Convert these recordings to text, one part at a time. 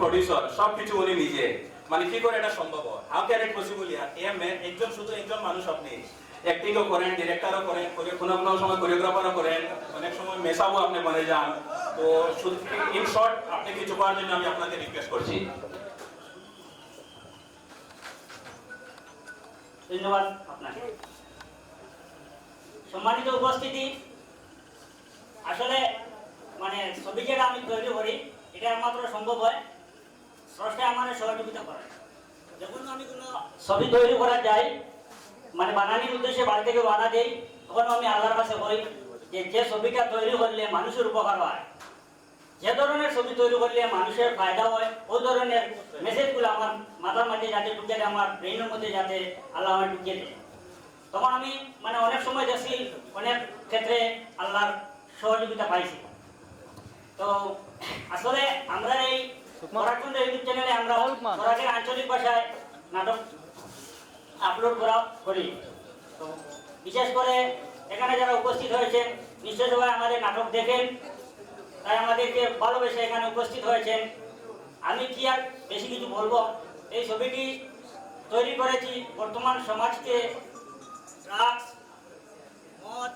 Producer সবকিছু উনি নিজে, মানে কি করে এটা সম্ভব হয়? How can it possible? একজন শুধু একজন মানুষ, আপনি অ্যাক্টিংও করেন, ডিরেক্টরও করেন, কোনো কোনো সময় কোরিওগ্রাফারও করেন, অনেক সময় মেসাবও আপনি বনে যান। তো শুধু ইন শর্ট আপনি কিছু করার জন্য আমি আপনাকে রিকোয়েস্ট করছি। ধন্যবাদ আপনাকে। সম্মানিত উপস্থিতি, আসলে মানে ছবি যেটা আমি তৈরি করি এটা একমাত্র সম্ভব হয় স্রষ্টা আমার সহযোগিতা করে। যখন আমি কোনো ছবি তৈরি করা যাই, মানে বানানির উদ্দেশ্যে বাড়ি থেকে বানা দেই, তখন আমি আল্লাহর কাছে বলি যে ছবিটা তৈরি করলে মানুষের উপকার হয়, যে ধরনের ছবি তৈরি করলে মানুষের ফায়দা হয়, ওই ধরনের মেসেজগুলো আমার মাথার মধ্যে যাতে ঢুকে দেয়, আমার ব্রেনের মধ্যে যাতে আল্লাহ আমার ঢুকিয়ে দেয়। তখন আমি মানে অনেক সময় দেখছি অনেক ক্ষেত্রে আল্লাহর সহযোগিতা পাইছি। তো আসলে আমরা এই পরাকুণ্ড ইউটিউব চ্যানেলে আমরা সরাসরি আঞ্চলিক ভাষায় নাটক আপলোড করি। তো বিশেষ করে এখানে যারা উপস্থিত হয়েছেন নিশ্চয় সবাই আমাদের নাটক দেখেন, তাই আমাদেরকে ভালোবেসে এখানে উপস্থিত হয়েছেন। আমি কি আর বেশি কিছু বলবো? এই ছবিটি তৈরি করেছি বর্তমান সমাজকে ড্রাগস, মদ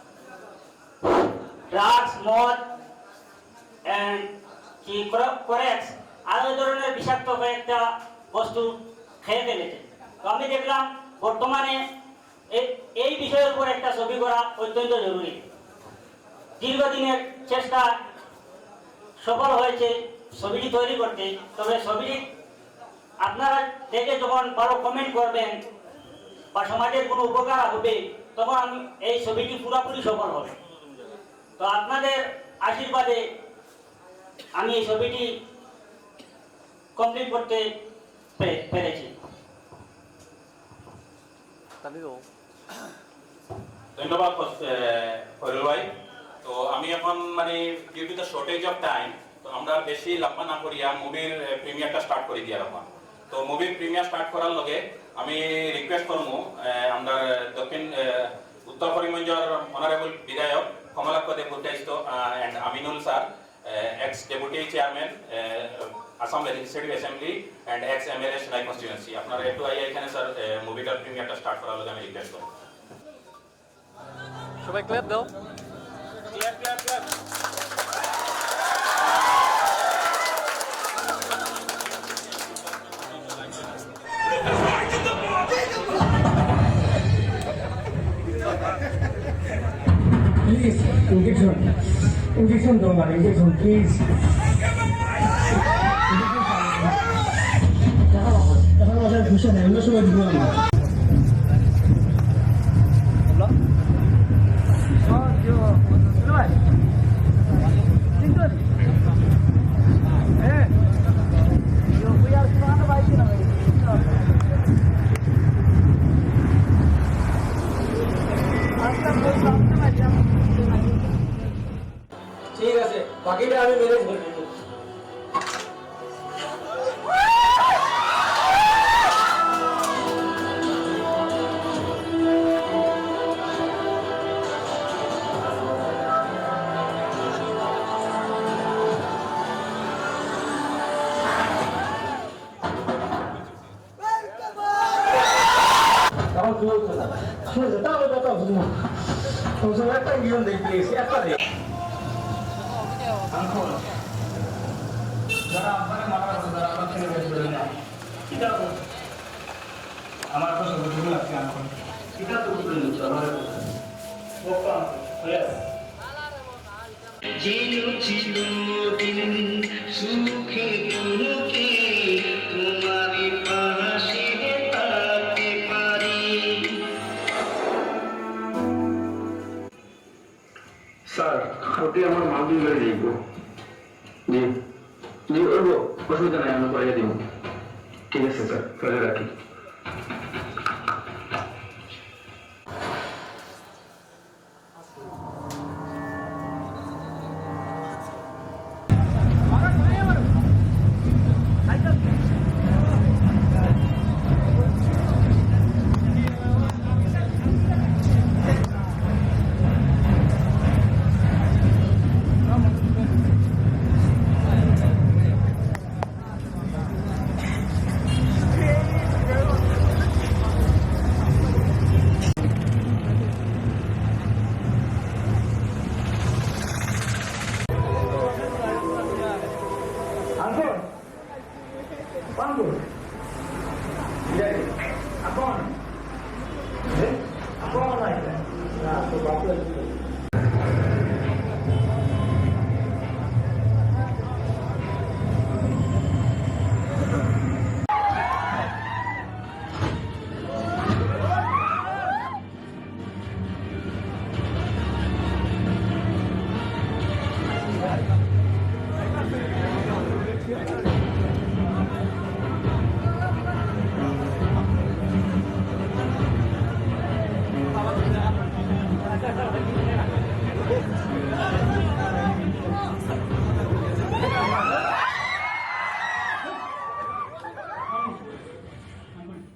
কি করেক্স আর ওই ধরনের বিষাক্ত কয়েকটা বস্তু খেয়ে ফেলেছে। তো আমি দেখলাম বর্তমানে এই বিষয়ের উপর একটা ছবি করা অত্যন্ত জরুরি। দীর্ঘদিনের চেষ্টা সফল হয়েছে ছবিটি তৈরি করতে। তবে ছবিটি আপনারা দেখে যখন ভালো কমেন্ট করবেন বা সমাজের কোনো উপকার হবে, তখন আমি এই ছবিটি পুরোপুরি সফল হবে। তো আপনাদের আশীর্বাদে আমি এই ছবিটি কমপ্লিট করতে পেরেছি। ধন্যবাদ ফয়রুল ভাই। তো আমি এখন মানে due to the shortage of time, তো আমরা বেশি লম্বা না করিয়া মুভির প্রিমিয়ারটা স্টার্ট করে দিয়া রাখলাম। তো মুভির প্রিমিয়ার স্টার্ট করার লগে আমি রিকোয়েস্ট করবো আমরা দক্ষিণ উত্তর করিমগঞ্জের অনারেবল বিধায়ক কমলাক্ষ দেবগুপ্তাইস্ত and Aminul sir, ex deputy chairman Assam Legislative Assembly and ex MLA Shonai constituency, আপনারা একটু আইয়া এখানে স্যার মুভিটার প্রিমিয়ারটা স্টার্ট করার লগে আমি রিকোয়েস্ট করব। সবাই ক্ল্যাপ দাও। Clap clap clap. Please, injection दो हमारे injection please. कहाँ वाला घुसा है? हम लोग समझ गए हम. ঠিক আছে, বাকিটা আমি ম্যানেজ করে নেব। তাও তো শুনে তাও তো একটা গিয়ে দেখ প্লিজ, একটা দেখ। যারা আপনাকে মারা আছে, যারা আপনার থেকে বের করে নেয়, এটা আমার তো সব ভুল লাগছে। এখন এটা তো ভুল নিচ্ছে আমার ওপা ইয়েস জিলো চিরদিন সুখে দুঃখে তোমারই পাশে থাকতে পারি। স্যার ওটি আমার মালদি হয়ে যাইব। জি জি করবো, অসুবিধা নাই, আমি করে দিব। ঠিক আছে স্যার, তাহলে রাখি। Quando? Agora? Agora, né? Ah, tô batendo.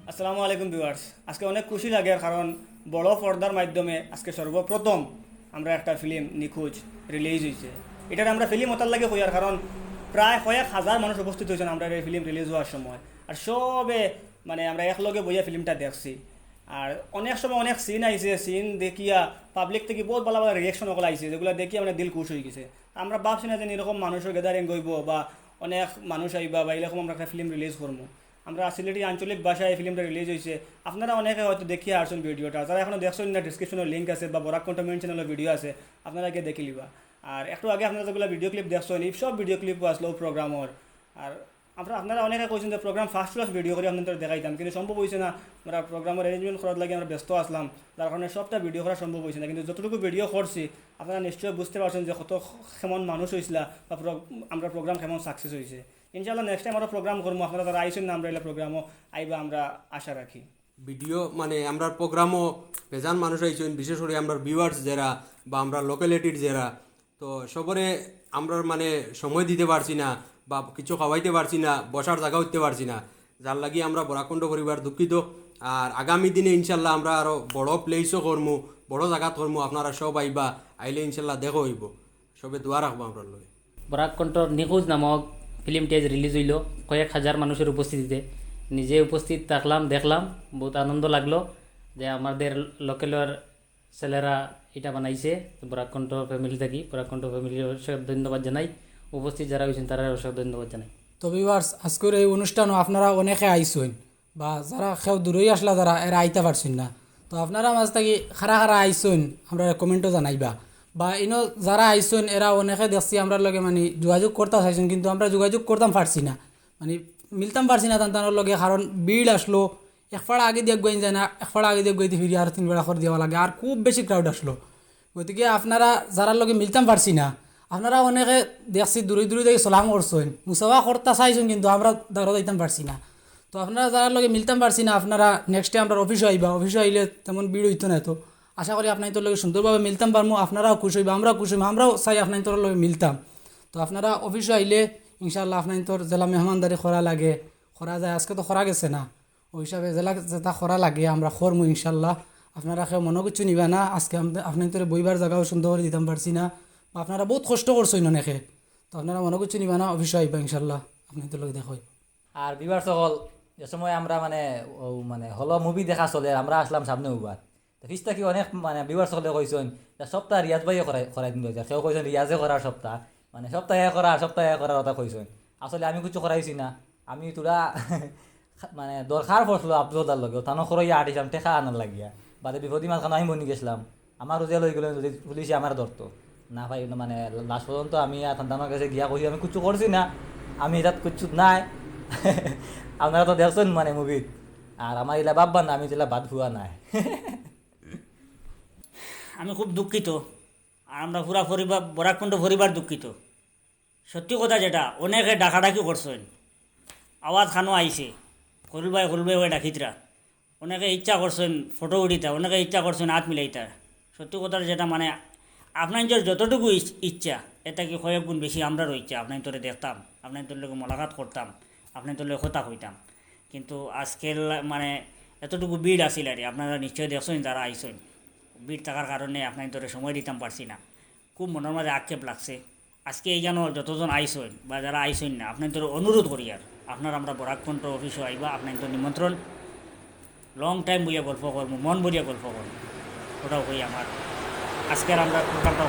আসসালামু আলাইকুম ভিউয়ার্স, আজকে অনেক খুশি লাগে কারণ বড় পর্দার মাধ্যমে আজকে সর্বপ্রথম আমরা একটা ফিল্ম নিখোঁজ রিলিজ হয়েছে। এটার আমরা ফিল্ম ওটার লাগে হইয়ার কারণ প্রায় 1,000 মানুষ উপস্থিত হয়েছেন আমরা এই ফিল্ম রিলিজ হওয়ার সময়। আর সবে মানে আমরা একলগে বইয়া ফিল্মটা দেখছি। আর অনেক সময় অনেক সিন আইছে, সিন দেখিয়া পাবলিক থেকে বহুত ভালো ভালো রিয়েকশন ওগুলো আইছে, যেগুলো দেখিয়া মানে দিল খুশ হয়ে গেছে। আমরা ভাবছি না যে এরকম মানুষের গ্যাদারিং হইব বা অনেক মানুষ আইবা বা এরকম আমরা একটা ফিল্ম রিলিজ করবো। আমরা সিলেটি আঞ্চলিক ভাষায় এই ফিল্মটা রিলিজ হয়েছে। আপনারা অনেকে হয়তো দেখিয়ে আসছেন ভিডিওটা, যারা এখনও দেখছেন না ডিসক্রিপশনের লিঙ্ক আছে বা বরাক কন্টেন্ট চ্যানেলের ভিডিও আছে, আপনারা গিয়ে দেখে লিবা। আর একটু আগে আপনারা যেগুলো ভিডিও ক্লিপ দেখছেন এই সব ভিডিও ক্লিপও আসলো প্রোগ্রামর। আর আপনারা অনেকে কইছেন যে প্রোগ্রাম ফার্স্ট ক্লাস ভিডিও করে আপনাদের দেখাইতাম, কিন্তু সম্ভব হয়েছে না। আমরা প্রোগ্রামের অ্যারেঞ্জমেন্ট করার লাগে আমরা ব্যস্ত আসলাম, যার কারণে সবটা ভিডিও করা সম্ভব হয়েছে না। কিন্তু যতটুকু ভিডিও করছি আপনারা নিশ্চয়ই বুঝতে পারছেন যে কত কেমন মানুষ হয়েছিল বা আমরা প্রোগ্রাম কেমন সাকসেস হয়েছে। ইনশাআল্লাহ নেক্সট টাইম আরও প্রোগ্রাম করবো, আপনারা যারা আইসেন না আমরা এগুলো প্রোগ্রামও আইবা আমরা আশা রাখি। ভিডিও মানে আমরা প্রোগ্রামও বেজান মানুষ আইছেন, বিশেষ করে আমরা ভিউয়ার্স যারা বা আমরা লোকালিটির যারা, তো সবরে আমরা মানে সময় দিতে পারছি না বা কিছু খাওয়াইতে পারছি না, বসার জায়গা হইতে পারছি না, যার লাগি আমরা বরাকণ্ঠ পরিবার দুঃখিত। আর আগামী দিনে ইনশাল্লাহ আমরা আরও বড় প্লেসও করবো, বড় জায়গা করবো, আপনারা সব আইবা, আইলে ইনশাল্লাহ দেখো হইব, সবে দোয়া রাখবো আমরা লগে। বরাকণ্ঠ নিখোঁজ নামক ফিল্মটি আজ রিলিজ হইল কয়েক হাজার মানুষের উপস্থিতিতে। নিজে উপস্থিত থাকলাম, দেখলাম, বহুত আনন্দ লাগলো যে আমাদের লোকালের ছেলেরা এটা বানাইছে। বরাকণ্ঠ ফ্যামিলি থাকি, বরাকণ্ঠ ফ্যামিলির অবশ্যই ধন্যবাদ জানাই, উপস্থিত যারা হয়েছেন তারা অবশ্যই ধন্যবাদ জানাই। তো ভিউয়ার্স, আজকের এই অনুষ্ঠানও আপনারা অনেকে আইসেন বা যারা কেউ দূরেই আসলা যারা এরা আইতে পারছেন না, তো আপনারা মাঝ থাকি খারা খারা আইসেন আমরা কমেন্টও জানাইবা। বা ইনো যারা আইসেন এরা অনেকে দেখছি আমরা লগে মানে যোগাযোগ করতে চাইছেন, কিন্তু আমরা যোগাযোগ করতাম পারছি না, মানে মিলতাম পারছি না তার লগে, কারণ ভিড় আসলো। একফাড়া আগে দিয়ে গইন যায় না, একফাড়া আগে দিয়ে গইতে ফিরি আর 3 বেড়া করে দেওয়া লাগে, আর খুব বেশি ক্রাউড আসলো। গতিকে আপনারা যারা লগে মিলতাম পারছি না, আপনারা অনেকে দেখছি দূরে দূরে দেখি সলাম করছেন, মুসাফা করতে চাইছেন, কিন্তু আমরা দাঁড়া দিতাম পারছি না। তো আপনারা যারা লগে মিলতাম পারছি না, আপনারা নেক্সট টাইম আমরা অফিসে আইবা, অফিসে আইলে তেমন ভিড় হইতো না। তো আশা করি আপনার তোর লগে সুন্দরভাবে মিলতাম পারবো, আপনারাও খুশ হইবা, আমরাও খুশ হইবা, আমরাও চাই আপনার তোর লগে মিলতাম। তো আপনারা অফিসে আইলে ইনশাআল্লাহ আপনার তোর জেলা মেহমানদারি করা লাগে, করা যায়, আজকে তো করা গেছে না, ওই হিসাবে জেলা যেটা করা লাগে আমরা করবো ইনশাআল্লাহ। আপনারা কেউ মনে কিছু নিবা না, আজকে আপনার তোর বইবার জায়গাও সুন্দর করে দিতাম পারছি না, আপনারা বহুত কষ্ট করছেন অনেকে, তো আপনারা মনে কিছু নিবা না, অফিসে আইবা ইনশাআল্লাহ, আপনার তোর লগে দেখো। আর বিবার সকল যে সময় আমরা মানে হল মুভি দেখা চলে, আমরা আসলাম সামনে উবার ফিসটা কি অনেক মানে বিবার সকলে কইছেন সপ্তাহ রিয়াজ ভাইয়ে করাই দিন, কেউ কইছেন রিয়াজে করার সপ্তাহ, মানে সপ্তাহে করার কথা কইছেন। আসলে আমি কিছু করাইছি না, আমি তোরা মানে দরকার পড়ছিল আব্দুল্লার লগে থানো খরইয়া আটিছিলাম টেকা আনার লাগিয়া, বাদে বিপদী মাঝখানে আমি বনি গেছিলাম, আমার রোজা লই গেলেন, যদি পুলিশে আমার ধরতো না ভাই, মানে লাস্ট পর্যন্ত আমি থানার কাছে গিয়া কইছি আমি কিছু করছি না, আমি এটাত কিছু নাই। আপনারা তো দেখছেন মানে মুভি, আর আমার এলা বাব্বা না, আমি এলা বাদ ভুয়া নাই। আমি খুব দুঃখিত, আর আমরা পুরা পরিবার বরাকণ্ঠ পরিবার দুঃখিত। সত্যি কথা যেটা অনেকে ডাকাডাকি করছেন, আওয়াজ খানো আইছে, হলবাই হয়ে ডাকিতরা, অনেকে ইচ্ছা করছেন ফটো উঠিতা, অনেকে ইচ্ছা করছেন হাত মিলাইতা। সত্যি কথা যেটা মানে আপনার যতটুকু ইচ্ছা এটা কি কয়েক গুণ বেশি আমরারও ইচ্ছা, আপনার তোরে দেখতাম, আপনার তোর লোক মোলাকাত করতাম, আপনার তোর লোক কথা হইতাম, কিন্তু আজকের মানে এতটুকু ভিড় আসিল আর আপনারা নিশ্চয়ই দেখছেন যারা আইসেন, ভিড় থাকার কারণে আপনার তোরে সময় দিতাম পারছি না, খুব মনের মাঝে আক্ষেপ লাগছে। আজকে এই যেন যতজন আইসেন বা যারা আইসেন না, আপনার তোর অনুরোধ করি আর আপনার আমরা বরাকণ্ঠ অফিসে আইবা, আপনার তো নিমন্ত্রণ, লং টাইম বইয়া গল্প করবো, মন বলিয়া গল্প করবো, ওটাও হই আমার আজকের আমরা প্রোগ্রামটা